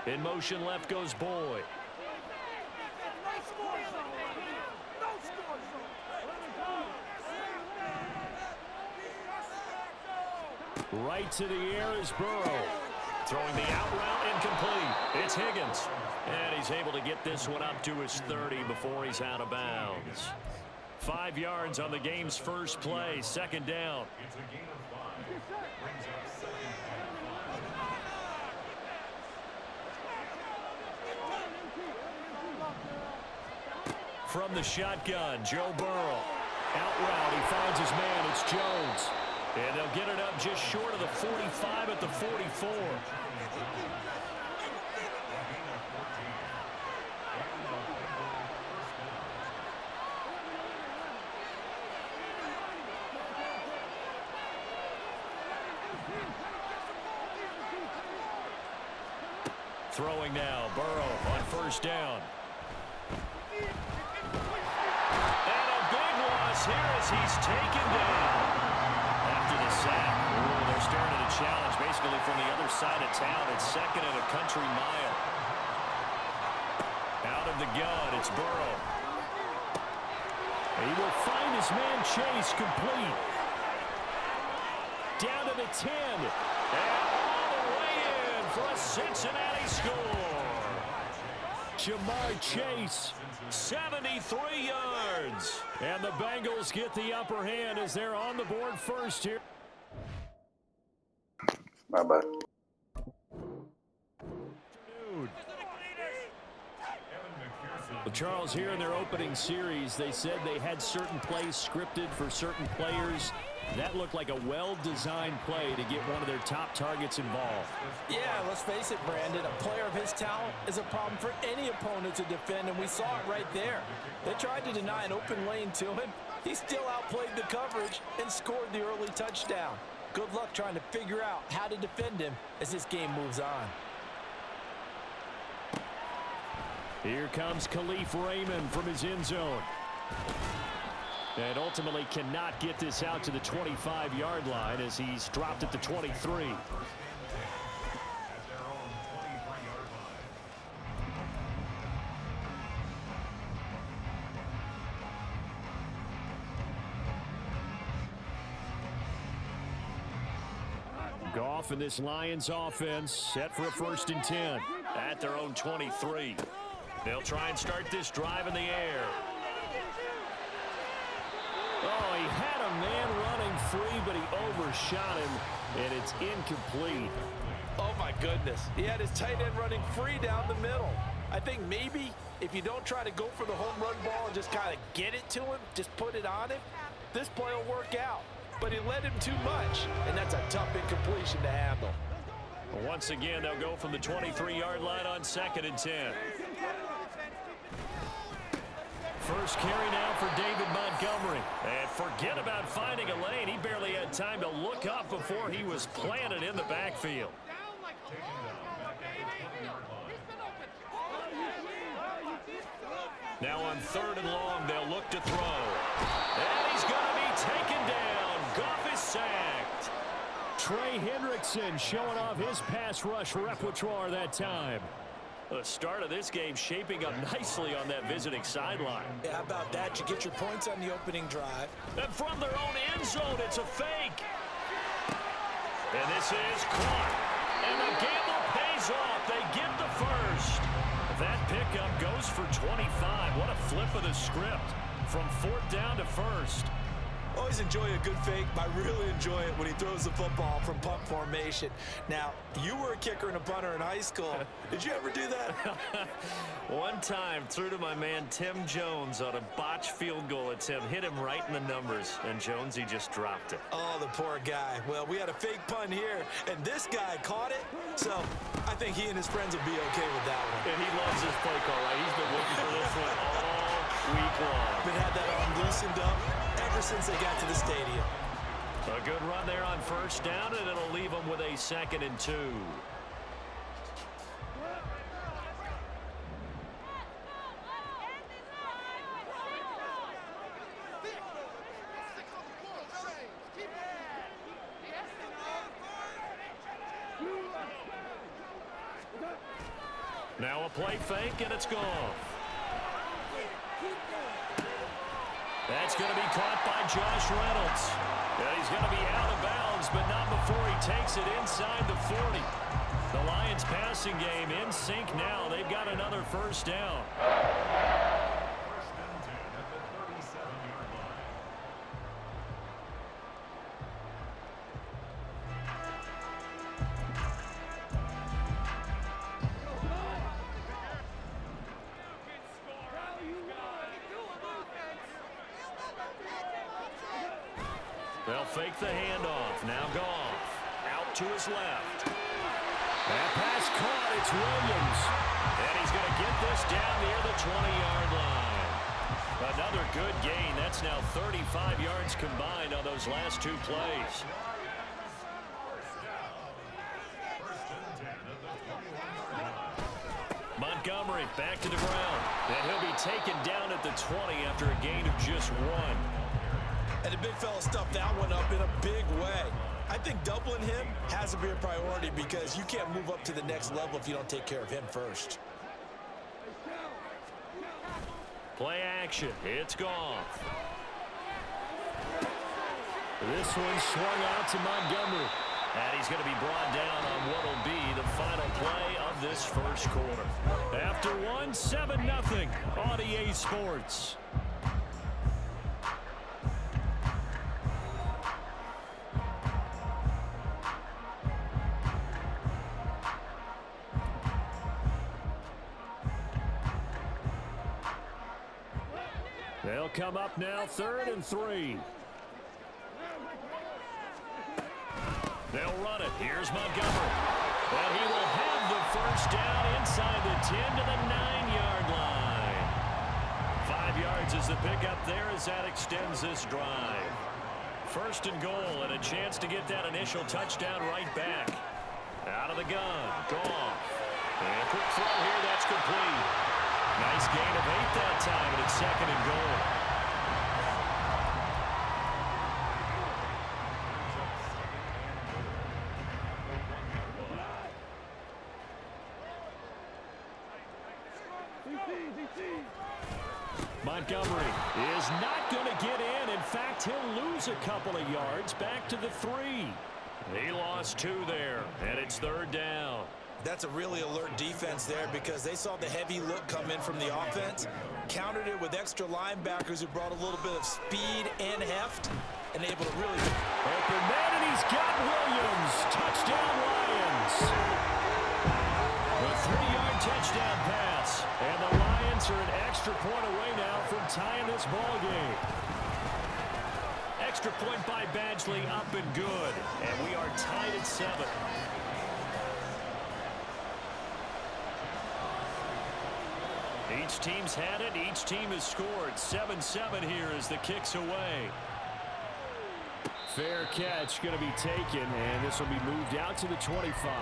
In motion left goes Boyd. Right to the air is Burrow. Throwing the out route incomplete. It's Higgins. And he's able to get this one up to his 30 before he's out of bounds. 5 yards on the game's first play. Second down. From the shotgun, Joe Burrow. Out route, he finds his man. It's Jones. And they'll get it up just short of the 45 at the 44. Throwing now, Burrow on first down. And a big loss here as he's taken down. After the sack, they're starting to challenge basically from the other side of town. It's second and a country mile. Out of the gun, it's Burrow. He will find his man Chase complete. Down to the 10. And all the way in for a Cincinnati score. Jamar Chase, 73 yards. And the Bengals get the upper hand as they're on the board first here. Bye-bye. Well, Charles, here in their opening series, they said they had certain plays scripted for certain players. That looked like a well-designed play to get one of their top targets involved. Yeah, let's face it, Brandon. A player of his talent is a problem for any opponent to defend, and we saw it right there. They tried to deny an open lane to him. He still outplayed the coverage and scored the early touchdown. Good luck trying to figure out how to defend him as this game moves on. Here comes Khalif Raymond from his end zone. And ultimately cannot get this out to the 25-yard line as he's dropped at the 23. Goff and this Lions offense set for a 1st and 10 at their own 23. They'll try and start this drive in the air. Oh, he had a man running free, but he overshot him, and it's incomplete. Oh, my goodness. He had his tight end running free down the middle. I think maybe if you don't try to go for the home run ball and just kind of get it to him, just put it on him, this play will work out. But he led him too much, and that's a tough incompletion to handle. Once again, they'll go from the 23-yard line on 2nd and 10. First carry now for David Montgomery. And forget about finding a lane. He barely had time to look up before he was planted in the backfield. Now on 3rd and long, they'll look to throw. And he's going to be taken down. Goff is sacked. Trey Hendrickson showing off his pass rush repertoire that time. The start of this game shaping up nicely on that visiting sideline. Yeah, how about that? You get your points on the opening drive. And from their own end zone, it's a fake. And this is caught. And the gamble pays off. They get the first. That pickup goes for 25. What a flip of the script from 4th down to 1st. Always enjoy a good fake, but I really enjoy it when he throws the football from punt formation. Now, you were a kicker and a punter in high school. Did you ever do that? One time, threw to my man Tim Jones on a botched field goal attempt. Hit him right in the numbers, and Jonesy just dropped it. Oh, the poor guy. Well, we had a fake punt here, and this guy caught it. So, I think he and his friends will be okay with that one. And he loves his play call, right? He's been looking for this one all week long. Been had that arm loosened up ever since they got to the stadium. A good run there on 1st down, and it'll leave them with a 2nd and 2. Now a play fake, and it's gone. That's going to be caught by Josh Reynolds. And he's going to be out of bounds, but not before he takes it inside the 40. The Lions passing game in sync now. They've got another first down. They'll fake the handoff. Now Goff out to his left. That pass caught. It's Williams. And he's going to get this down near the 20-yard line. Another good gain. That's now 35 yards combined on those last two plays. Montgomery back to the ground. And he'll be taken down at the 20 after a gain of just one. And the big fella stuffed that one up in a big way. I think doubling him has to be a priority because you can't move up to the next level if you don't take care of him first. Play action. It's gone. This one swung out to Montgomery. And he's going to be brought down on what will be the final play of this first quarter. After one, 7-0 on EA Sports. They'll come up now, 3rd and 3. They'll run it. Here's Montgomery. And he will have the first down inside the 10 to the 9-yard line. 5 yards is the pickup there as that extends this drive. 1st and goal and a chance to get that initial touchdown right back. Out of the gun. Goff. And a quick throw here. That's complete. Nice gain of 8 that time, and it's 2nd and goal. Montgomery is not going to get in. In fact, he'll lose a couple of yards back to the 3. He lost 2 there, and it's 3rd down. That's a really alert defense there because they saw the heavy look come in from the offense, countered it with extra linebackers who brought a little bit of speed and heft, and able to really open man, and he's got Williams. Touchdown Lions. A 3-yard touchdown pass, and the Lions are an extra point away now from tying this ball game. Extra point by Badgley, up and good, and we are tied at 7. Each team's had it. Each team has scored. 7-7 here as the kick's away. Fair catch going to be taken, and this will be moved out to the 25.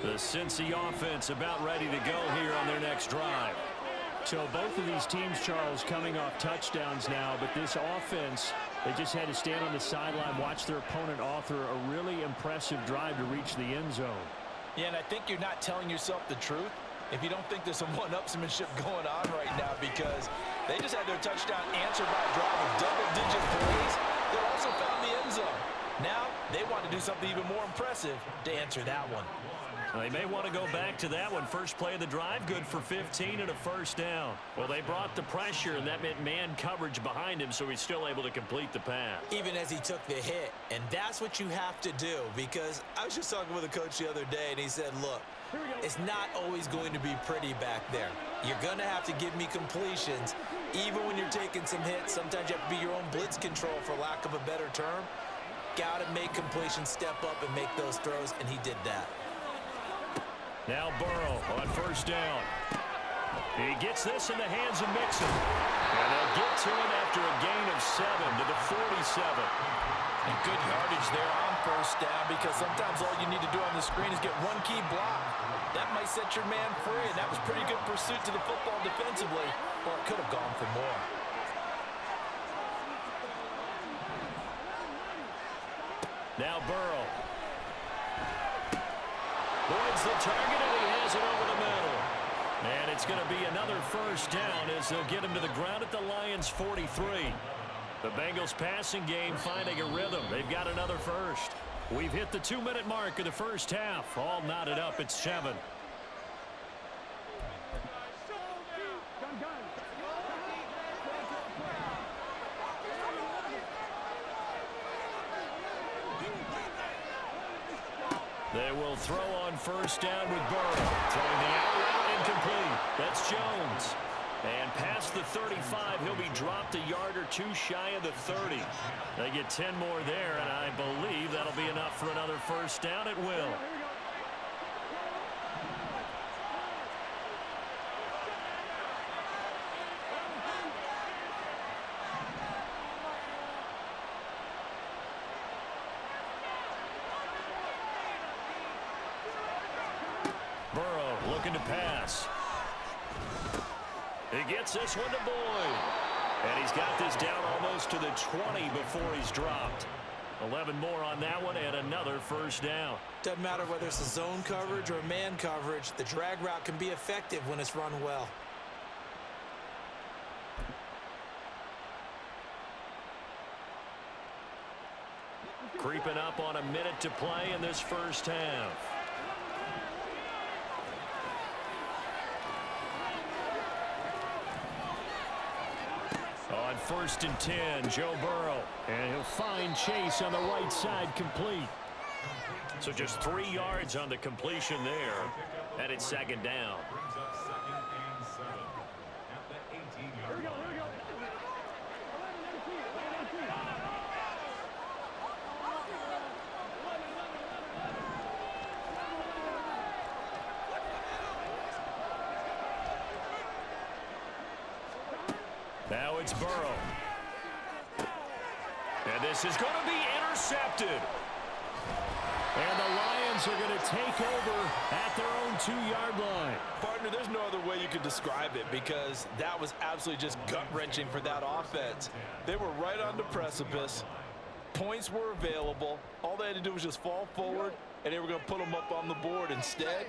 The Cincy offense about ready to go here on their next drive. So both of these teams, Charles, coming off touchdowns now, but this offense, they just had to stand on the sideline, watch their opponent author a really impressive drive to reach the end zone. Yeah, and I think you're not telling yourself the truth if you don't think there's some one-upsmanship going on right now, because they just had their touchdown answered by a drive with double-digit plays. They also found the end zone. Now they want to do something even more impressive to answer that one. They may want to go back to that one. First play of the drive, good for 15 and a first down. Well, they brought the pressure, and that meant man coverage behind him, so he's still able to complete the pass. Even as he took the hit, and that's what you have to do, because I was just talking with a coach the other day, and he said, look, it's not always going to be pretty back there. You're going to have to give me completions. Even when you're taking some hits, sometimes you have to be your own blitz control, for lack of a better term. Got to make completions, step up, and make those throws, and he did that. Now Burrow on first down. He gets this in the hands of Mixon. And they'll get to him after a gain of 7 to the 47. And good yardage there on first down because sometimes all you need to do on the screen is get one key block. That might set your man free, and that was pretty good pursuit to the football defensively, or it could have gone for more. Now Burrow. Boyd's the target, and he has it over the middle. And it's going to be another first down as they'll get him to the ground at the Lions' 43. The Bengals passing game finding a rhythm. They've got another first. We've hit the 2-minute mark of the first half. All knotted up at 7. They will throw on first down with Burrow. Throwing the out route incomplete. That's Jones. And past the 35, he'll be dropped a yard or two shy of the 30. They get 10 more there, and I believe that'll be enough for another first down. It will. Burrow looking to pass. He gets this one to Boyd. And he's got this down almost to the 20 before he's dropped. 11 more on that one and another first down. Doesn't matter whether it's a zone coverage or man coverage. The drag route can be effective when it's run well. Creeping up on a minute to play in this first half. On 1st and 10, Joe Burrow. And he'll find Chase on the right side complete. So just 3 yards on the completion there. And it's second down. Now it's Burrow. And this is going to be intercepted. And the Lions are going to take over at their own 2-yard line. Partner, there's no other way you could describe it because that was absolutely just gut-wrenching for that offense. They were right on the precipice. Points were available. All they had to do was just fall forward, and they were going to put them up on the board. Instead,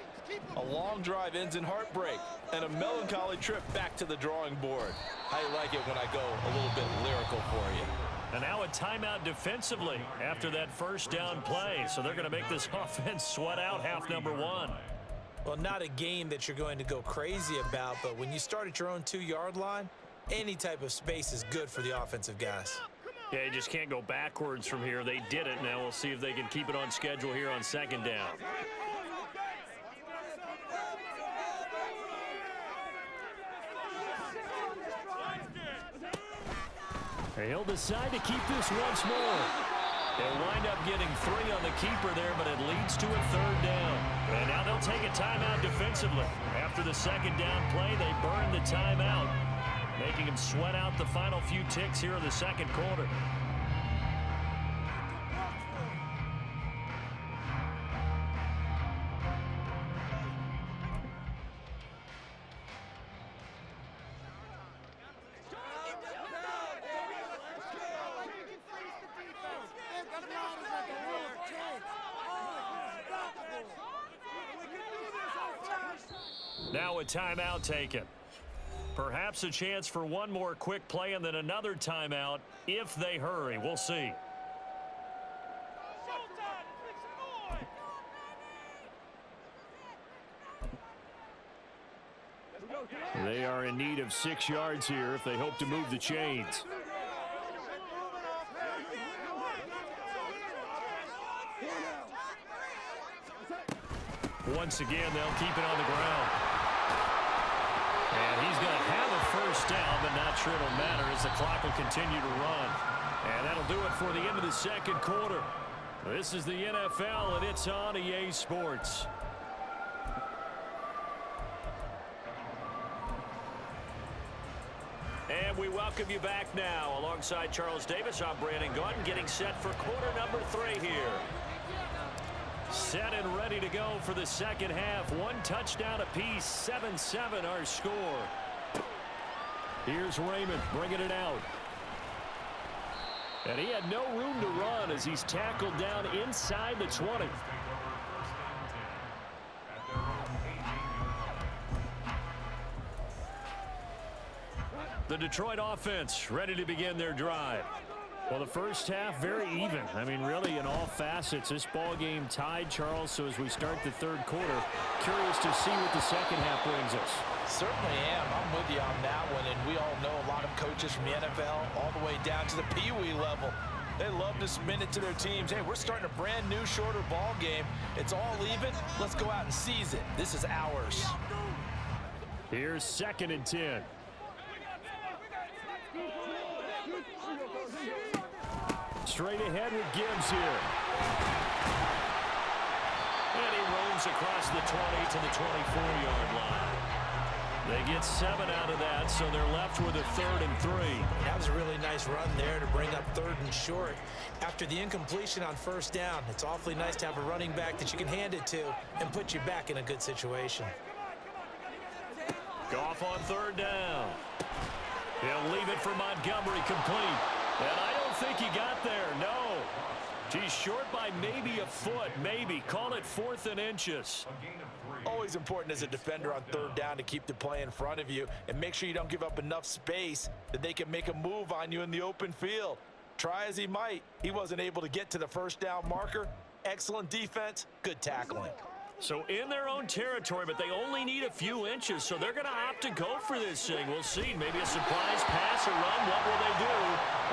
a long drive ends in heartbreak and a melancholy trip back to the drawing board. How you like it when I go a little bit lyrical for you. And now a timeout defensively after that first down play. So they're going to make this offense sweat out half number 1. Well, not a game that you're going to go crazy about, but when you start at your own 2-yard line, any type of space is good for the offensive guys. Yeah, you just can't go backwards from here. They did it. Now we'll see if they can keep it on schedule here on second down. He'll decide to keep this once more. They'll wind up getting 3 on the keeper there, but it leads to a 3rd down. And now they'll take a timeout defensively. After the second down play, they burn the timeout, making them sweat out the final few ticks here in the second quarter. Now a timeout taken. Perhaps a chance for one more quick play and then another timeout if they hurry. We'll see. They are in need of 6 yards here if they hope to move the chains. Once again, they'll keep it on the ground. And he's going to have a first down, but not sure it'll matter as the clock will continue to run. And that'll do it for the end of the second quarter. This is the NFL, and it's on EA Sports. And And we welcome you back now. Alongside Charles Davis, I'm Brandon Gaudin, getting set for quarter number 3 here. Set and ready to go for the second half. 1 touchdown apiece, 7-7 our score. Here's Raymond bringing it out. And he had no room to run as he's tackled down inside the 20. The Detroit offense ready to begin their drive. Well, the first half very even. I mean, really in all facets. This ball game tied, Charles. So as we start the third quarter, curious to see what the second half brings us. Certainly am. I'm with you on that one. And we all know a lot of coaches from the NFL all the way down to the Pee-wee level. They love to spin it to their teams. Hey, we're starting a brand new, shorter ball game. It's all even. Let's go out and seize it. This is ours. Here's 2nd and 10. Straight ahead with Gibbs here. And he roams across the 20 to the 24-yard line. They get 7 out of that, so they're left with a 3rd and 3. That was a really nice run there to bring up 3rd and short. After the incompletion on 1st down, it's awfully nice to have a running back that you can hand it to and put you back in a good situation. Goff on 3rd down. He'll leave it for Montgomery, complete. And I don't think he got there, no. He's short by maybe a foot, maybe. Call it 4th and inches. Always important as a defender on 3rd down to keep the play in front of you and make sure you don't give up enough space that they can make a move on you in the open field. Try as he might, he wasn't able to get to the 1st down marker. Excellent defense, good tackling. So in their own territory, but they only need a few inches, so they're going to opt to go for this thing. We'll see. Maybe a surprise pass or run. What will they do?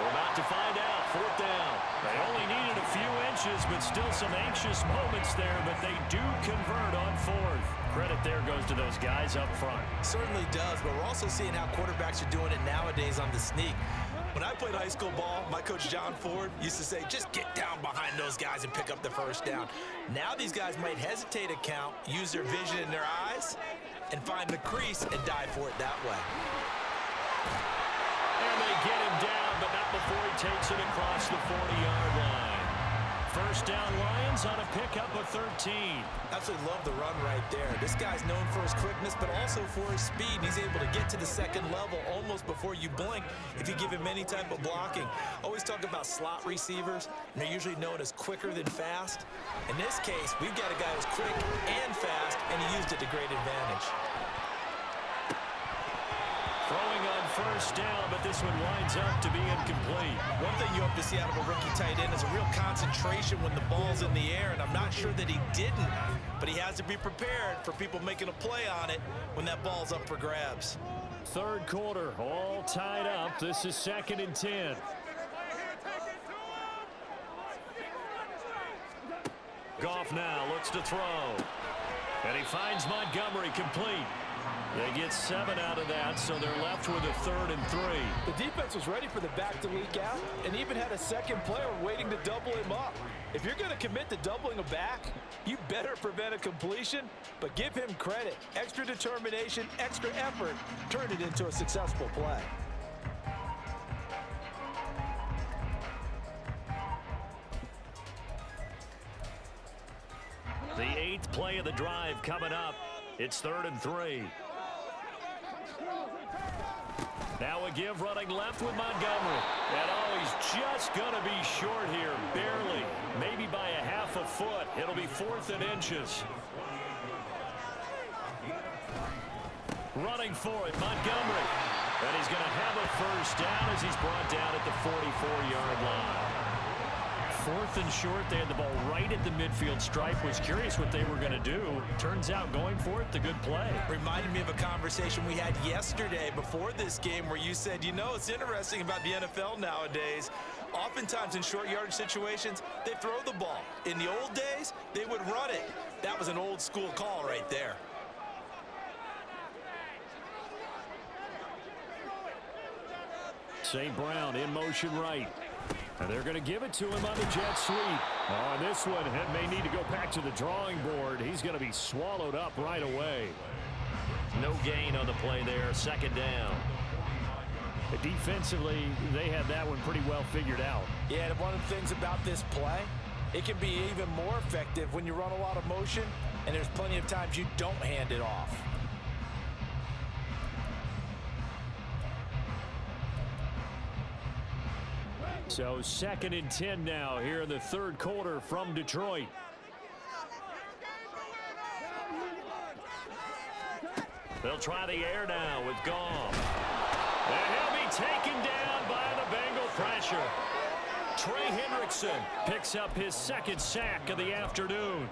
We're about to find out. 4th down. They only needed a few inches, but still some anxious moments there, but they do convert on 4th. Credit there goes to those guys up front. Certainly does, but we're also seeing how quarterbacks are doing it nowadays on the sneak. When I played high school ball, my coach John Ford used to say, just get down behind those guys and pick up the 1st down. Now these guys might hesitate to count, use their vision in their eyes, and find the crease and dive for it that way. And they get him down, but not before he takes it across the 40-yard line. 1st down Lions on a pickup of 13. Absolutely love the run right there. This guy's known for his quickness, but also for his speed. And he's able to get to the 2nd level almost before you blink if you give him any type of blocking. Always talk about slot receivers, and they're usually known as quicker than fast. In this case, we've got a guy who's quick and fast, and he used it to great advantage. Throwing on 1st down, but this one winds up to be incomplete. One thing you hope to see out of a rookie tight end is a real concentration when the ball's in the air, and I'm not sure that he didn't, but he has to be prepared for people making a play on it when that ball's up for grabs. 3rd quarter, all tied up. This is 2nd and 10. Goff now looks to throw. And he finds Montgomery, complete. They get 7 out of that, so they're left with a 3rd and 3. The defense was ready for the back to leak out and even had a 2nd player waiting to double him up. If you're going to commit to doubling a back, you better prevent a completion, but give him credit. Extra determination, extra effort, turn it into a successful play. The 8th play of the drive coming up. It's 3rd and 3. Now a give running left with Montgomery. And oh, he's just going to be short here, barely. Maybe by a half a foot. It'll be 4th and inches. Running for it, Montgomery. And he's going to have a 1st down as he's brought down at the 44-yard line. 4th and short. They had the ball right at the midfield stripe. Was curious what they were going to do. Turns out going for it, the good play. Reminded me of a conversation we had yesterday before this game where you said, you know, it's interesting about the NFL nowadays. Oftentimes in short yardage situations, they throw the ball. In the old days, they would run it. That was an old school call right there. St. Brown in motion right. And they're going to give it to him on the jet sweep. Oh, and this one may need to go back to the drawing board. He's going to be swallowed up right away. No gain on the play there. 2nd down. Defensively, they had that one pretty well figured out. Yeah, and one of the things about this play, it can be even more effective when you run a lot of motion, and there's plenty of times you don't hand it off. So 2nd and 10 now here in the third quarter from Detroit. They'll try the air now with Goff. And he'll be taken down by the Bengal pressure. Trey Hendrickson picks up his 2nd sack of the afternoon.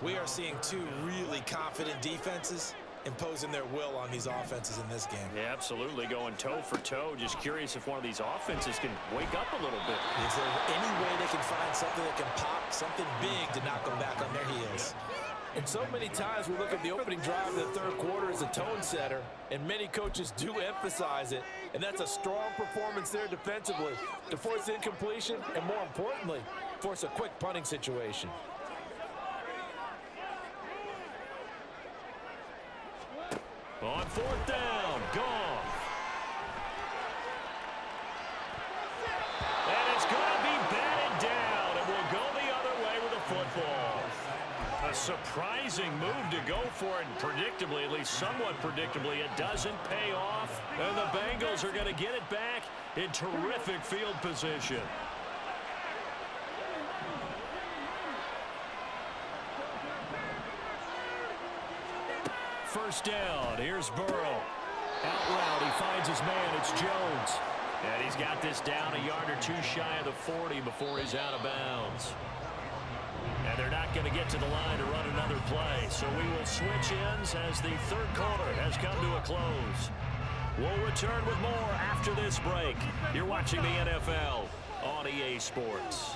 We are seeing two really confident defenses imposing their will on these offenses in this game. Yeah, absolutely, going toe for toe. Just curious if one of these offenses can wake up a little bit. Is there any way they can find something that can pop, something big to knock them back on their heels? And so many times we look at the opening drive of the third quarter as a tone setter, and many coaches do emphasize it, and that's a strong performance there defensively to force incompletion and, more importantly, force a quick punting situation. On 4th down, Goff. And it's going to be batted down, and we'll go the other way with the football. A surprising move to go for it, and predictably, at least somewhat predictably, it doesn't pay off. And the Bengals are going to get it back in terrific field position. First down, here's Burrow. Out route, he finds his man, it's Jones. And he's got this down a yard or two shy of the 40 before he's out of bounds. And they're not going to get to the line to run another play. So we will switch ends as the third quarter has come to a close. We'll return with more after this break. You're watching the NFL on EA Sports.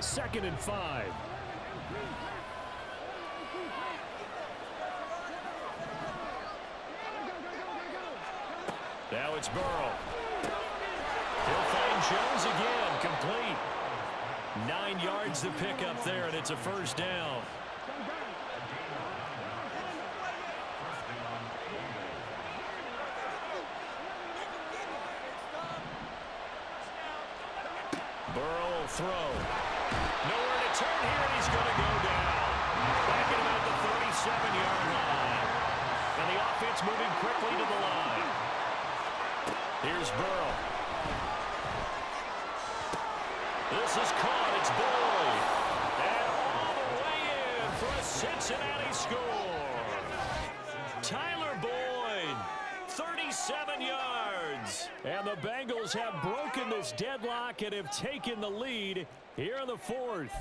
2nd and 5. Now it's Burrow. He'll find Jones again, complete. 9 yards to pick up there, and it's a first down. Burrow will throw. Nowhere to turn here, and he's going to go down. Back at about the 37-yard line. And the offense moving quickly to the line. Here's Burrow. This is caught. It's Boyd. And all the way in for a Cincinnati score. Tyler Boyd, 37 yards. And the Bengals have broken this deadlock and have taken the lead here in the 4th.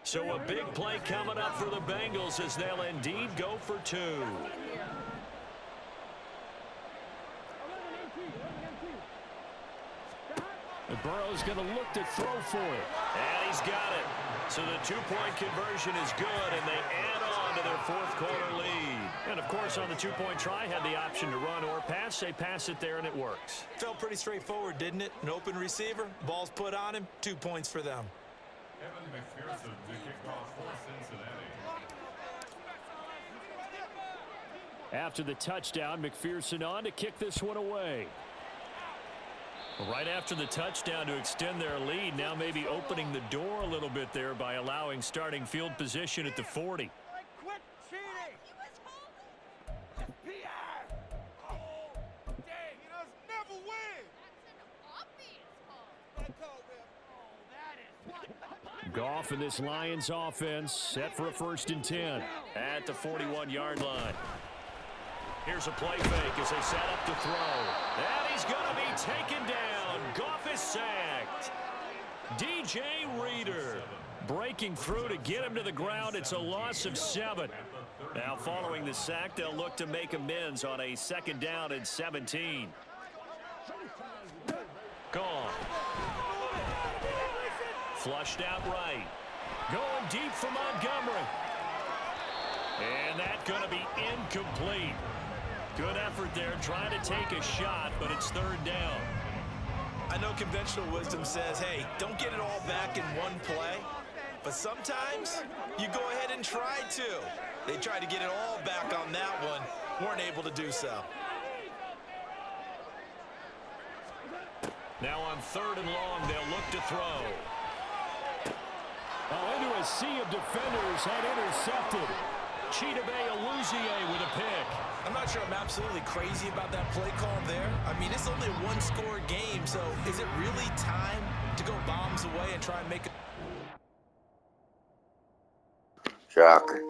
So a big play coming up for the Bengals as they'll indeed go for 2. And Burrow's going to look to throw for it. And he's got it. So the 2-point conversion is good, and they add on to their 4th quarter lead. And, of course, on the 2-point try, had the option to run or pass. They pass it there, and it works. Felt pretty straightforward, didn't it? An open receiver, ball's put on him, 2 points for them. McPherson to kick off for Cincinnati. After the touchdown, McPherson on to kick this one away. Right after the touchdown to extend their lead, now maybe opening the door a little bit there by allowing starting field position at the 40. Quit cheating! Pierre! Oh, dang, he does never win! That's an obvious call. Oh, that is what? Goff in this Lions offense set for a 1st and 10 at the 41-yard line. Here's a play fake as they set up to throw. And he's going to be taken down. Goff is sacked. DJ Reader breaking through to get him to the ground. It's a loss of 7. Now following the sack, they'll look to make amends on a 2nd down and 17. Goff. Flushed out right. Going deep for Montgomery. And that's going to be incomplete. Good effort there, trying to take a shot, but it's 3rd down. I know conventional wisdom says, hey, don't get it all back in one play. But sometimes you go ahead and try to. They tried to get it all back on that one. Weren't able to do so. Now on 3rd and long, they'll look to throw. Into a sea of defenders and intercepted. Chidobe Awuzie with a pick. I'm not sure I'm absolutely crazy about that play call there. I mean, it's only a one-score game, so is it really time to go bombs away and try and make it? Shocker.